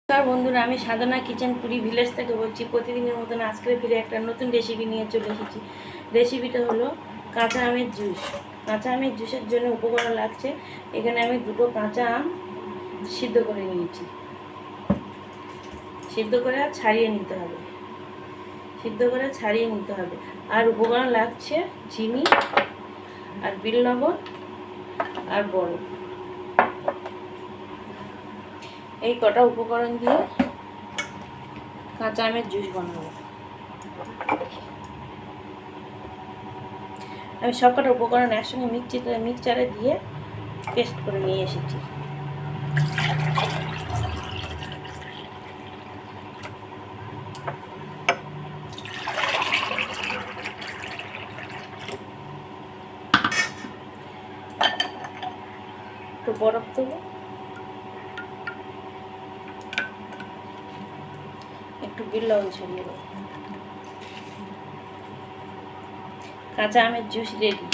নমস্কার বন্ধুরা, আমি সাধনা কিচেন পুরী ভিলেজ থেকে বলছি। প্রতিদিনের মতন আজকে ফিরে একটা নতুন রেসিপি নিয়ে চলে এসেছি। রেসিপিটা হলো কাঁচা আমের জুস। কাঁচা আমের জুসের জন্য উপকরণ লাগছে, এখানে আমি দুটো কাঁচা আম সিদ্ধ করে নিয়েছি। সিদ্ধ করে ছাড়িয়ে নিতে হবে, আর উপকরণ লাগছে চিনি আর বিট লবণ আর বরফ। এই কটা উপকরণ দিয়ে কাঁচা আমের জুস বানাবো। আমি সবকটা উপকরণ একসঙ্গে মিক্সচারে দিয়ে পেস্ট করে নিয়ে এসেছি। একটু বরফ দেবো, একটু বিট লবণ ছড়িয়ে দেবো। কাঁচা আমের জুস রেডি।